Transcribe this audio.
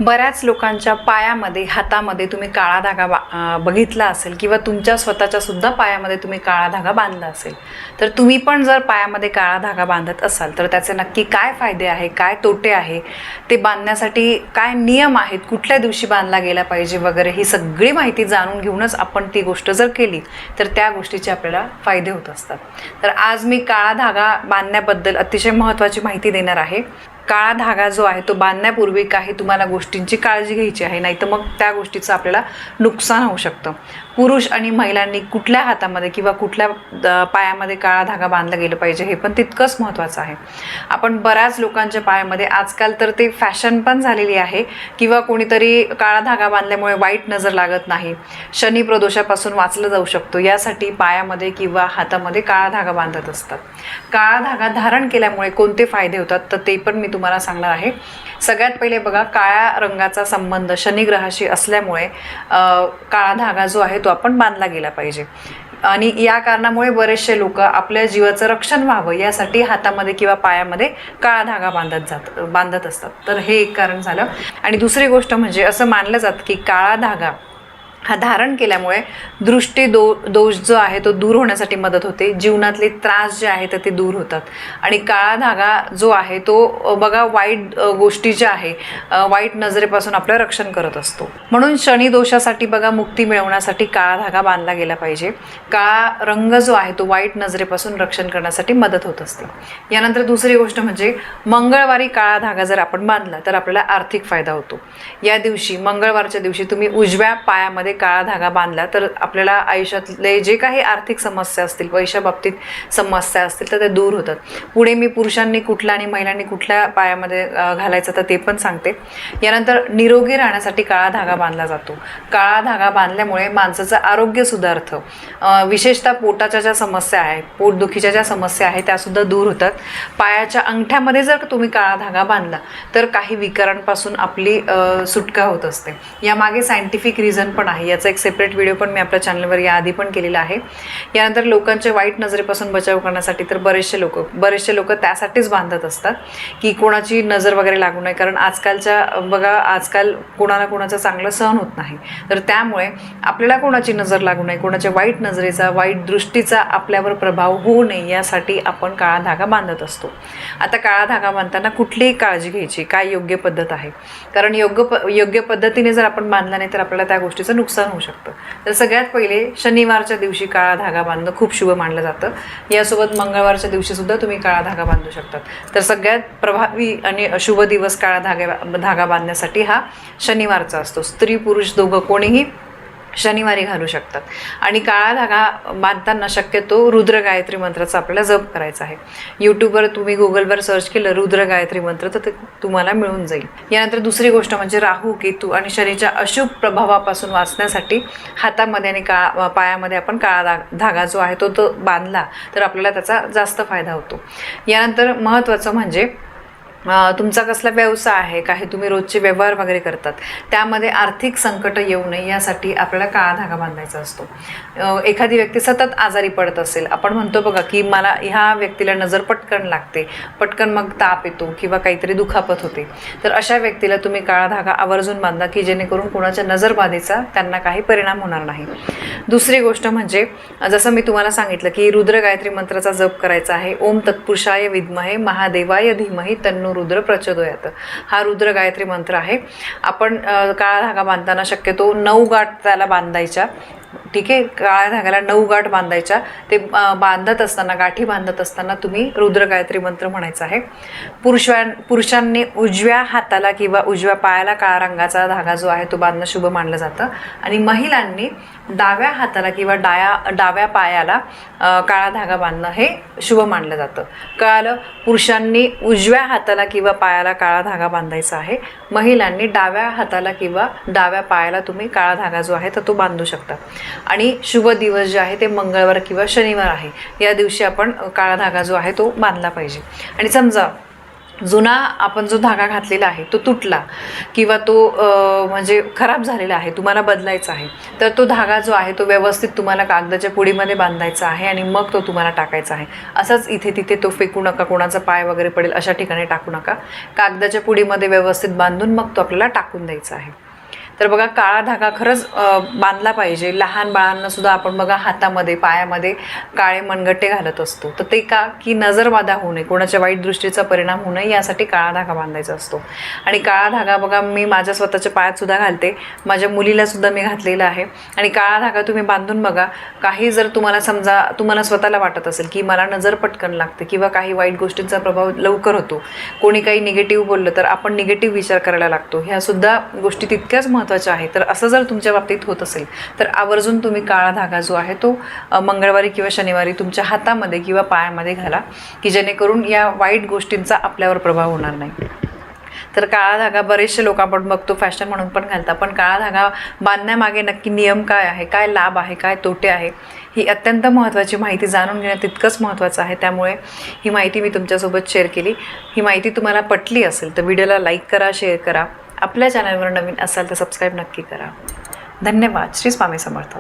बऱ्याच लोकांच्या पायामध्ये, हातामध्ये तुम्ही काळा धागा बघितला असेल किंवा तुमच्या स्वतःच्या सुद्धा पायामध्ये तुम्ही काळा धागा बांधला असेल. तर तुम्ही पण जर पायामध्ये काळा धागा बांधत असाल तर त्याचे नक्की काय फायदे आहे, काय तोटे आहे, ते बांधण्यासाठी काय नियम आहेत, कुठल्या दिवशी बांधला गेला पाहिजे वगैरे, ही सगळी माहिती जाणून घेऊनच आपण ती गोष्ट जर केली तर त्या गोष्टीचे आपल्याला फायदे होत असतात. तर आज मी काळा धागा बांधण्याबद्दल अतिशय महत्त्वाची माहिती देणार आहे. काळा धागा जो आहे तो बांधण्यापूर्वी काही तुम्हाला गोष्टींची काळजी घ्यायची आहे, नाही तर मग त्या गोष्टीचं आपल्याला नुकसान होऊ शकतं. पुरुष आणि महिलांनी कुठल्या हातामध्ये किंवा कुठल्या पायामध्ये काळा धागा बांधला गेलं पाहिजे हे पण तितकंच महत्त्वाचं आहे. आपण बऱ्याच लोकांच्या पायामध्ये आजकाल तर ते फॅशन पण झालेली आहे किंवा कोणीतरी काळा धागा बांधल्यामुळे वाईट नजर लागत नाही, शनी प्रदोषापासून वाचलं जाऊ शकतो, यासाठी पायामध्ये किंवा हातामध्ये काळा धागा बांधत असतात. काळा धागा धारण केल्यामुळे कोणते फायदे होतात तर ते पण मी तुम्हाला सांगणार आहे. सगळ्यात पहिले बघा, काळ्या रंगाचा संबंध शनी ग्रहाशी असल्यामुळे काळा धागा जो आहे तो आपण बांधला गेला पाहिजे. आणि या कारणामुळे बरेचसे लोक आपल्या जीवाचं रक्षण व्हावं यासाठी हातामध्ये किंवा पायामध्ये काळा धागा बांधत असतात. तर हे एक कारण झालं. आणि दुसरी गोष्ट म्हणजे असं मानलं जातं की काळा धागा हा धारण केल्यामुळे दोष जो आहे तो दूर होण्यासाठी मदत होते, जीवनातले त्रास जे आहे तर ते दूर होतात. आणि काळा धागा जो आहे तो बघा वाईट गोष्टी ज्या आहे, वाईट नजरेपासून आपलं रक्षण करत असतो. म्हणून शनी दोषासाठी बघा मुक्ती मिळवण्यासाठी काळा धागा बांधला गेला पाहिजे. काळा रंग जो आहे तो वाईट नजरेपासून रक्षण करण्यासाठी मदत होत असते. यानंतर दुसरी गोष्ट म्हणजे मंगळवारी काळा धागा जर आपण बांधला तर आपल्याला आर्थिक फायदा होतो. या दिवशी, मंगळवारच्या दिवशी तुम्ही उजव्या पायामध्ये काळा धागा बांधला तर आपल्याला आयुष्यातले जे काही आर्थिक समस्या असतील, पैशाबाबतीत समस्या असतील तर ते दूर होतात. पुढे मी पुरुषांनी कुठला आणि महिलांनी कुठल्या पायामध्ये घालायचं तर ते पण सांगते. यानंतर निरोगी राहण्यासाठी काळा धागा बांधला जातो. काळा धागा बांधल्यामुळे माणसाचं आरोग्य सुधारतं. विशेषतः पोटाच्या ज्या समस्या आहेत, पोटदुखीच्या ज्या समस्या आहेत त्यासुद्धा दूर होतात. पायाच्या अंगठ्यामध्ये जर तुम्ही काळा धागा बांधला तर काही विकारांपासून आपली सुटका होत असते. यामागे सायंटिफिक रिझन पण आहे. याचा एक सेपरेट व्हिडिओ पण मी आपल्या चॅनलवर याआधी पण केलेला आहे. यानंतर लोकांच्या वाईट नजरेपासून बचाव करण्यासाठी तर बरेचसे लोक त्यासाठीच बांधत असतात की कोणाची नजर वगैरे लागू नये. कारण आजकाल कोणाला कोणाचं चांगलं सहन होत नाही. तर त्यामुळे आपल्याला कोणाची नजर लागू नये, कोणाच्या वाईट नजरेचा, वाईट दृष्टीचा आपल्यावर प्रभाव होऊ नये यासाठी आपण काळा धागा बांधत असतो. आता काळा धागा बांधताना कुठलीही काळजी घ्यायची, काय योग्य पद्धत आहे. कारण योग्य पद्धतीने जर आपण बांधला नाही तर आपल्याला त्या गोष्टीचं नुकसान होऊ शकतं. तर सगळ्यात पहिले शनिवारच्या दिवशी काळा धागा बांधणं खूप शुभ मानलं जातं. यासोबत मंगळवारच्या दिवशी सुद्धा तुम्ही काळा धागा बांधू शकतात. तर सगळ्यात प्रभावी आणि शुभ दिवस काळा धागा बांधण्यासाठी हा शनिवारचा असतो. स्त्री पुरुष दोघं कोणीही शनिवारी घालू शकतात. आणि काळा धागा बांधताना शक्यतो रुद्र गायत्री मंत्राचा आपल्याला जप करायचा आहे. यूट्यूबवर तुम्ही गुगलवर सर्च केलं रुद्र गायत्री मंत्र तर ते तुम्हाला मिळून जाईल. यानंतर दुसरी गोष्ट म्हणजे राहू, केतू आणि शनीच्या अशुभ प्रभावापासून वाचण्यासाठी हातामध्ये आणि पायामध्ये आपण काळा धागा जो आहे तो बांधला तर आपल्याला त्याचा जास्त फायदा होतो. यानंतर महत्त्वाचं म्हणजे तुमचा कसला व्यवसाय आहे, काही तुम्ही रोजचे व्यवहार वगैरे करतात त्यामध्ये आर्थिक संकट येऊ नये यासाठी आपल्याला काळा धागा बांधायचा असतो. एखादी व्यक्ती सतत आजारी पडत असेल, आपण म्हणतो बघा की मला ह्या व्यक्तीला नजर पटकन लागते, पटकन मग ताप येतो किंवा काहीतरी दुखापत होते, तर अशा व्यक्तीला तुम्ही काळा धागा आवर्जून बांधा की जेणेकरून कोणाच्या नजरबाधेचा त्यांना काही परिणाम होणार नाही. दुसरी गोष्ट म्हणजे जसं मी तुम्हाला सांगितलं की रुद्र गायत्री मंत्राचा जप करायचा आहे. ओम तत्पुरुषाय विद्महे महादेवाय धीमहि तन्नो रुद्र प्रचोदयात, हा रुद्र गायत्री मंत्र आहे. आपण काळा धागा बांधताना शक्यतो 9 गाठ त्याला बांधायच्या. ठीक आहे, काळ्या धाग्याला 9 गाठ बांधायच्या. ते गाठी बांधत असताना तुम्ही रुद्र गायत्री मंत्र म्हणायचा आहे. पुरुषांनी उजव्या हाताला किंवा उजव्या पायाला काळा रंगाचा धागा जो आहे तो बांधणं शुभ मानलं जातं. आणि महिलांनी डाव्या हाताला किंवा डाव्या पायाला काळा धागा बांधणं हे शुभ मानलं जातं. कळालं? पुरुषांनी उजव्या हाताला किंवा पायाला काळा धागा बांधायचा आहे. महिलांनी डाव्या हाताला किंवा डाव्या पायाला तुम्ही काळा धागा जो आहे तर तो बांधू शकता. आणि शुभ दिवस जे आहे ते मंगळवार किंवा शनिवार आहे. या दिवशी आपण काळा धागा जो आहे तो बांधला पाहिजे. आणि समजा जुना आपण जो धागा घातलेला आहे तो तुटला किंवा तो म्हणजे खराब झालेला आहे, तुम्हाला बदलायचा आहे, तर तो धागा जो आहे तो व्यवस्थित तुम्हाला कागदाच्या पुडीमध्ये बांधायचा आहे आणि मग तो तुम्हाला टाकायचा आहे. असंच इथे तिथे तो फेकू नका, कोणाचा पाय वगैरे पडेल अशा ठिकाणी टाकू नका. कागदाच्या पुडीमध्ये व्यवस्थित बांधून मग तो आपल्याला टाकून द्यायचा आहे. तर बघा, काळा धागा खरंच बांधला पाहिजे. लहान बाळांना सुद्धा आपण बघा हातामध्ये पायामध्ये काळे मनगट्टे घालत असतो, तर ते का की नजरबाधा होऊ नये, कोणाच्या वाईट दृष्टीचा परिणाम होऊ नये यासाठी काळा धागा बांधायचा असतो. आणि काळा धागा बघा मी माझ्या स्वतःच्या पायात सुद्धा घालते, माझ्या मुलीला सुद्धा मी घातलेला आहे. आणि काळा धागा तुम्ही बांधून बघा. काही जर तुम्हाला समजा तुम्हाला स्वतःला वाटत असेल की मला नजर पटकन लागते किंवा काही वाईट गोष्टींचा प्रभाव लवकर होतो, कोणी काही निगेटिव्ह बोललं तर आपण निगेटिव्ह विचार करायला लागतो, ह्या सुद्धा गोष्टी तितक्याच महत्त्वाच्या आहे. तर असं जर तुमच्या बाबतीत होत असेल तर आवर्जून तुम्ही काळा धागा जो आहे तो मंगळवारी किंवा शनिवारी तुमच्या हातामध्ये किंवा पायामध्ये घाला, की जेणेकरून या वाईट गोष्टींचा आपल्यावर प्रभाव होणार नाही. तर काळा धागा बरेचसे लोक आपण बघतो फॅशन म्हणून पण घालतात, पण काळा धागा बांधण्यामागे नक्की नियम काय आहे, काय लाभ आहे, काय तोटे आहे, ही अत्यंत महत्त्वाची माहिती जाणून घेणं तितकंच महत्त्वाचं आहे. त्यामुळे ही माहिती मी तुमच्यासोबत शेअर केली. ही माहिती तुम्हाला पटली असेल तर व्हिडिओला लाईक करा, शेअर करा. आपल्या चॅनलवर नवीन असाल तर सबस्क्राईब नक्की करा. धन्यवाद. श्री स्वामी समर्थ.